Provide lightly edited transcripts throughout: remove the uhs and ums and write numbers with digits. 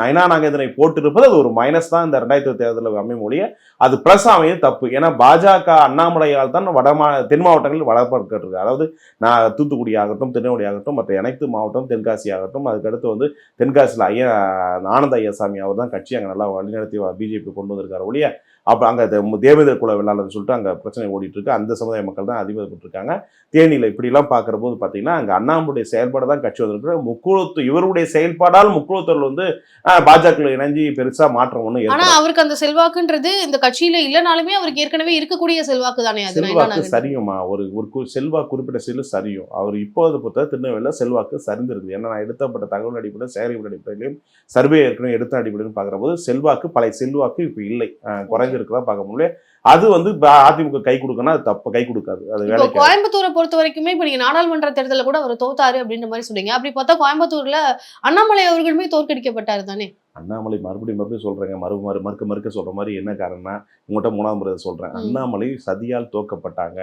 நயனா நாகேந்திரனை போட்டிருப்பது அது ஒரு மைனஸ் தான் இந்த 2020 தேர்தலில் அமையும் மொழிய, அது பிளஸ் அமையும் தப்பு. ஏன்னா பாஜக அண்ணாமலையால் தான் தென் மாவட்டங்களில் வளர்ப்பு இருக்கு. அதாவது நான் தூத்துக்குடி ஆகட்டும், திருநெல்வேலி ஆகட்டும், மற்ற அனைத்து மாவட்டம், தென்காசி ஆகட்டும், அதுக்கடுத்து வந்து தென்காசியில் ஆனந்த ஐயாசாமி அவர் தான் கட்சி அங்கே நல்லா வழிநடத்தி பிஜேபி கொண்டு வந்திருக்காரு ஒழிய, அப்போ அங்கே தேவேந்திர குல வெள்ளாளர்னு சொல்லிட்டு அங்கே பிரச்சனை ஓடிட்டு இருக்கு. அந்த சமுதாய மக்கள் தான் அதிபதிப்பட்டிருக்காங்க. தேனியில் இப்படிலாம் பார்க்குற போது பார்த்தீங்கன்னா அங்கே அண்ணாமுடைய செயல்பாடு தான் கட்சி வந்திருக்கு. இவருடைய செயல்பாடால் முக்குளத்தூர் வந்து பாஜக இணைஞ்சி பெருசா மாற்றம் ஒண்ணு. ஆனா அவருக்கு அந்த செல்வாக்குன்றது இந்த கட்சியில இல்லனாலுமே அவருக்கு ஏற்கனவே இருக்கக்கூடிய செல்வாக்கு தானே. அது செல்வாக்கு சரியுமா, ஒரு செல்வாக்கு குறிப்பிட்ட செல்லு சரியும். அவர் இப்போது பொறுத்த திருநெல்வேலியில செல்வாக்கு சரிந்திருக்கு. ஏன்னா நான் எடுத்தப்பட்ட தகவல் அடிப்படையில் சேகரிப்பு அடிப்படையிலையும் சர்வே ஏற்கனவே எடுத்த அடிப்படையிலும் பார்க்குற போது செல்வாக்கு பழைய செல்வாக்கு இப்போ இல்லை, குறைஞ்சிருக்குதான் பார்க்க முடியல. அது வந்து அதிமுக கை கொடுக்கணும், அது தப்பு, கை கொடுக்காது. அது வேலைக்கு. கோயம்புத்தூரை பொறுத்த வரைக்குமே இப்ப நீங்க நாடாளுமன்ற தேர்தலில் கூட அவர் தோத்தாரு அப்படின்ற மாதிரி சொன்னீங்க. அப்படி பார்த்தா கோயம்புத்தூர்ல அண்ணாமலை அவர்களுமே தோற்கடிக்கப்பட்டாரு தானே. அண்ணாமலை மறுபடியும் சொல்றேங்க, மறுக்க சொல்ற மாதிரி என்ன காரணம்னா, உங்கள்கிட்ட 3ஆம் முறை சொல்றேன், அண்ணாமலை சதியால் தோக்கப்பட்டாங்க.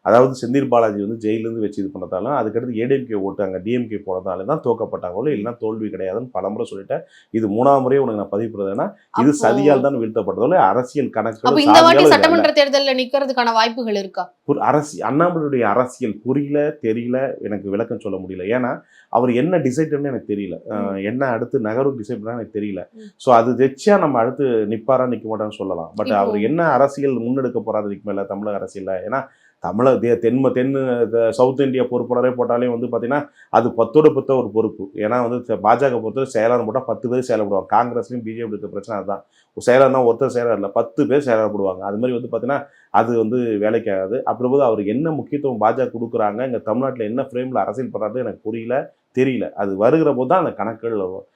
அதாவது செந்தில் பாலாஜி வந்து ஜெயிலிருந்து வச்சு இது பண்ணதாலும், அதுக்கடுத்து ஏடிஎம்கே ஓட்டாங்க, டிஎம்கே போனதால தான் தோக்கப்பட்டாங்களோ, இல்லைன்னா தோல்வி கிடையாதுன்னு பலமுறை சொல்லிட்டேன். இது 3ஆம் முறையே உனக்கு நான் பதிவு பண்ணுறதுன்னா, இது சதியால் தான் வீழ்த்தப்பட்டதோ, அரசியல் கணக்கு. இந்த வாட்டி சட்டமன்ற தேர்தலில் நிக்கிறதுக்கான வாய்ப்புகள் இருக்கா? அண்ணாமலையுடைய அரசியல் புரியல, தெரியல, எனக்கு விளக்கம் சொல்ல முடியல. ஏன்னா அவர் என்ன டிசைட்னு எனக்கு தெரியல, என்ன அடுத்து நகரும் டிசைட் பண்ணா எனக்கு தெரியல. ஸோ அது வச்சா நம்ம அடுத்து நிப்பாரா நிற்க மாட்டோம்னு சொல்லலாம். பட் அவர் என்ன அரசியல் முன்னெடுக்க போறாரு இதுக்கு மேல தமிழக அரசியல்ல? ஏன்னா தென் சவுத் இந்தியா பொறுப்பாளரே போட்டாலே வந்து பார்த்தீங்கன்னா அது 10 ஒரு பொறுப்பு. ஏன்னா வந்து பாஜக பொறுத்தவரை செயலாளர் போட்டால் 10 பேர் செயல்படுவாங்க. காங்கிரஸ்லையும் பிஜேபி இருக்க பிரச்சனை அதுதான். செயலர்னா ஒருத்தர் செயலர் இல்லை, 10 பேர் செயல்படுவாங்க. அது மாதிரி வந்து பார்த்தீங்கன்னா அது வந்து வேலைக்கு ஆகாது. அப்படி போது அவருக்கு என்ன முக்கியத்துவம் பாஜக கொடுக்குறாங்க, இங்கே தமிழ்நாட்டில் என்ன ஃப்ரேமில் அரசியல் பண்ணுறது எனக்கு புரியல, தெரியல. அது வருகிற போது தான் அந்த கணக்குகள் வரும்.